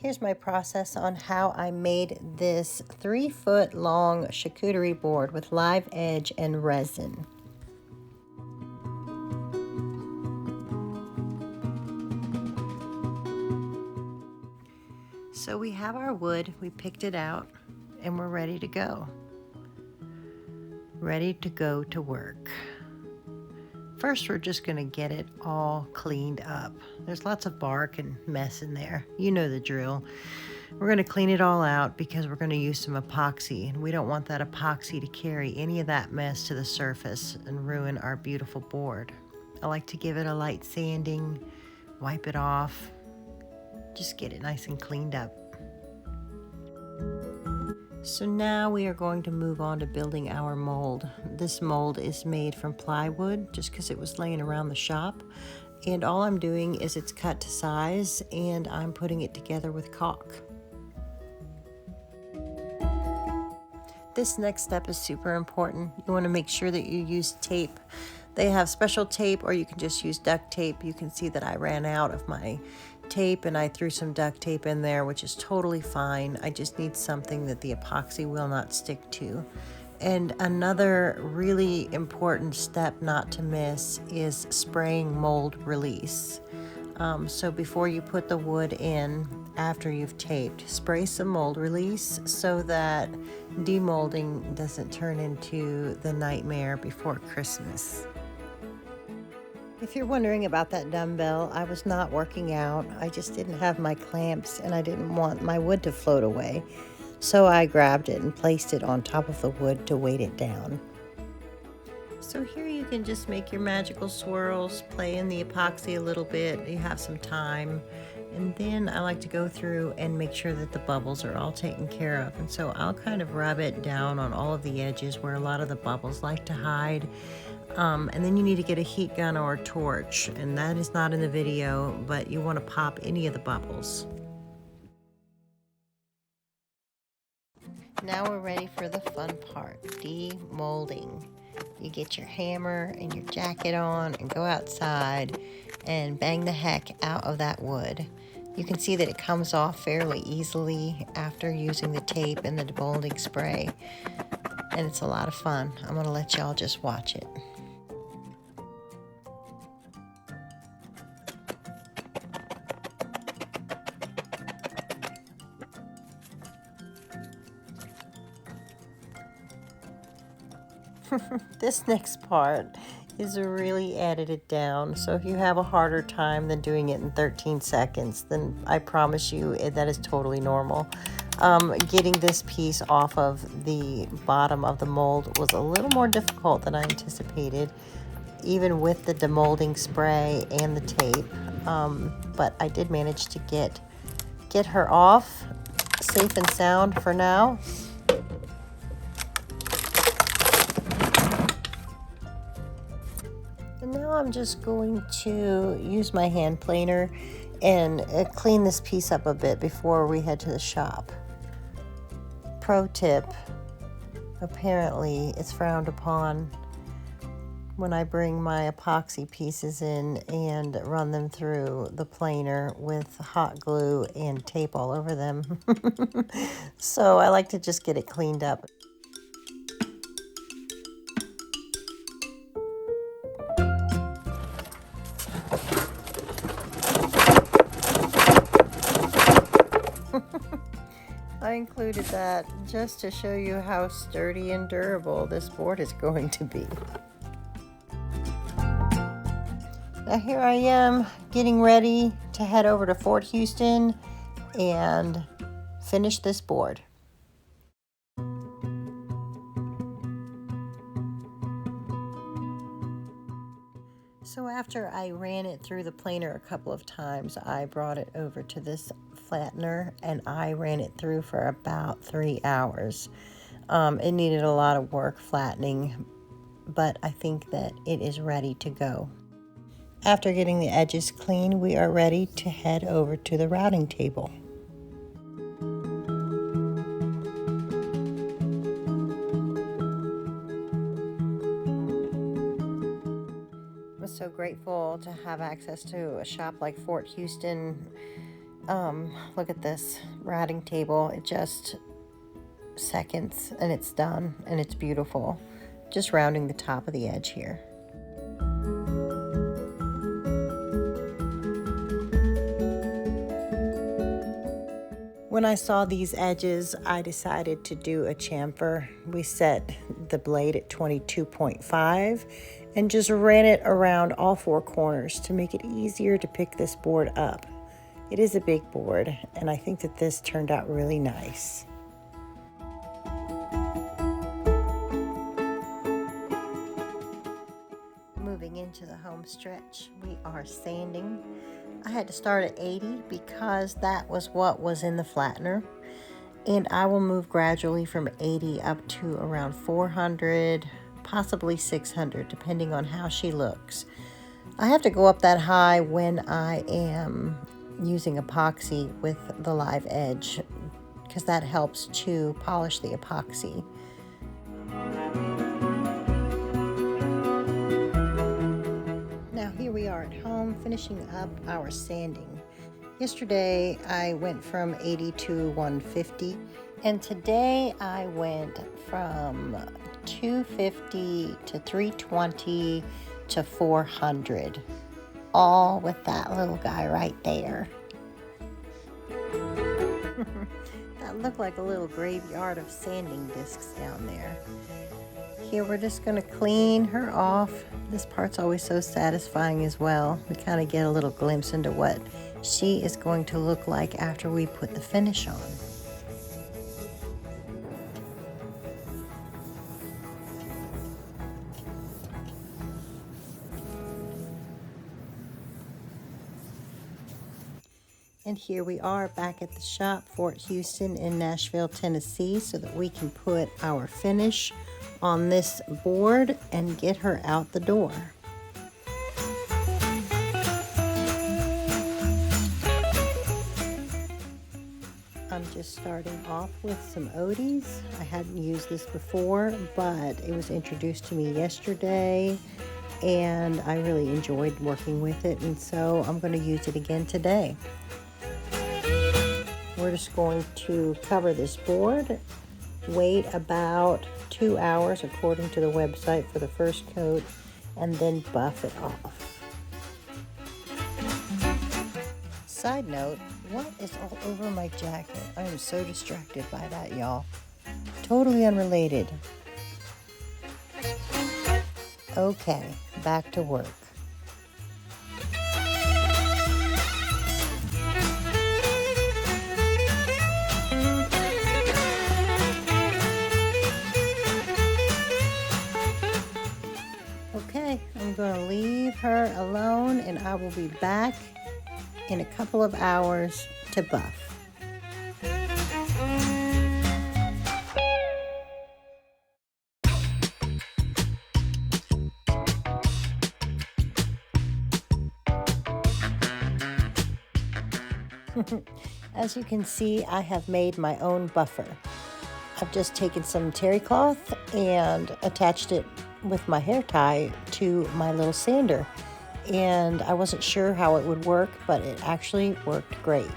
Here's my process on how I made this 3-foot long charcuterie board with live edge and resin. So we have our wood, we picked it out, and we're ready to go. Ready to go to work. First, we're just gonna get it all cleaned up. There's lots of bark and mess in there. You know the drill. We're gonna clean it all out because we're gonna use some epoxy, and we don't want that epoxy to carry any of that mess to the surface and ruin our beautiful board. I like to give it a light sanding, wipe it off, just get it nice and cleaned up. So now we are going to move on to building our mold. This mold is made from plywood just because it was laying around the shop. And all I'm doing is it's cut to size and I'm putting it together with caulk. This next step is super important. You want to make sure that you use tape. They have special tape or you can just use duct tape. You can see that I ran out of my tape and I threw some duct tape in there, which is totally fine. I just need something that the epoxy will not stick to. And another really important step not to miss is spraying mold release. So before you put the wood in, after you've taped, spray some mold release so that demolding doesn't turn into the nightmare before Christmas. If you're wondering about that dumbbell, I was not working out. I just didn't have my clamps and I didn't want my wood to float away. So I grabbed it and placed it on top of the wood to weight it down. So here you can just make your magical swirls, play in the epoxy a little bit. You have some time. And then I like to go through and make sure that the bubbles are all taken care of. And so I'll kind of rub it down on all of the edges where a lot of the bubbles like to hide. And then you need to get a heat gun or a torch, and that is not in the video, but you want to pop any of the bubbles. Now we're ready for the fun part, demolding. You get your hammer and your jacket on and go outside and bang the heck out of that wood. You can see that it comes off fairly easily after using the tape and the demolding spray, and it's a lot of fun. I'm going to let y'all just watch it. This next part is really edited down, so if you have a harder time than doing it in 13 seconds, then I promise you that is totally normal. Getting this piece off of the bottom of the mold was a little more difficult than I anticipated, even with the demolding spray and the tape, but I did manage to get her off safe and sound for now. And now I'm just going to use my hand planer and clean this piece up a bit before we head to the shop. Pro tip, apparently it's frowned upon when I bring my epoxy pieces in and run them through the planer with hot glue and tape all over them. So I like to just get it cleaned up. I included that just to show you how sturdy and durable this board is going to be. Now here I am getting ready to head over to Fort Houston and finish this board. So after I ran it through the planer a couple of times, I brought it over to this flattener and I ran it through for about 3 hours. It needed a lot of work flattening, but I think that it is ready to go. After getting the edges clean, we are ready to head over to the routing table. I'm so grateful to have access to a shop like Fort Houston. Look at this writing table. It just seconds and it's done, and it's beautiful. Just rounding the top of the edge here. When I saw these edges, I decided to do a chamfer. We set the blade at 22.5 and just ran it around all four corners to make it easier to pick this board up. It is a big board, and I think that this turned out really nice. Moving into the home stretch, we are sanding. I had to start at 80 because that was what was in the flattener, and I will move gradually from 80 up to around 400, possibly 600, depending on how she looks. I have to go up that high when I am using epoxy with the live edge, because that helps to polish the epoxy. Now here we are at home finishing up our sanding. Yesterday I went from 80 to 150, and today I went from 250 to 320 to 400, all with that little guy right there. That looked like a little graveyard of sanding discs down there. Here we're just going to clean her off. This part's always so satisfying as well. We kind of get a little glimpse into what she is going to look like after we put the finish on. And here we are back at the shop, Fort Houston in Nashville, Tennessee, so that we can put our finish on this board and get her out the door. I'm just starting off with some Odie's. I hadn't used this before, but it was introduced to me yesterday, and I really enjoyed working with it, and so I'm going to use it again today. We're just going to cover this board, wait about 2 hours according to the website for the first coat, and then buff it off. Side note, what is all over my jacket? I am so distracted by that, y'all. Totally unrelated. Okay, back to work. Okay, I'm going to leave her alone, and I will be back in a couple of hours to buff. As you can see, I have made my own buffer. I've just taken some terry cloth and attached it with my hair tie to my little sander. And I wasn't sure how it would work, but it actually worked great.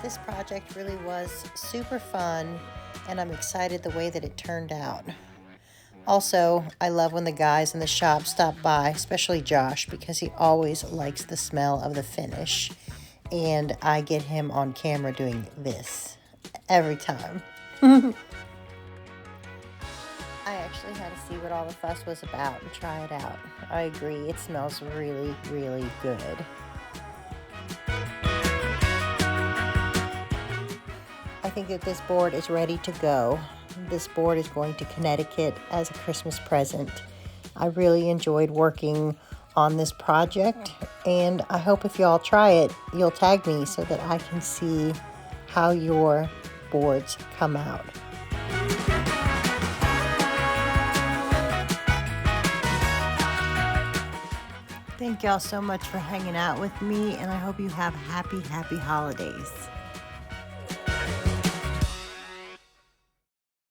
This project really was super fun, and I'm excited the way that it turned out. Also, I love when the guys in the shop stop by, especially Josh, because he always likes the smell of the finish. And I get him on camera doing this every time. I actually had to see what all the fuss was about and try it out. I agree, it smells really, really good. I think that this board is ready to go. This board is going to Connecticut as a Christmas present. I really enjoyed working on this project, and I hope if y'all try it, you'll tag me so that I can see how your boards come out. Thank y'all so much for hanging out with me, and I hope you have happy holidays.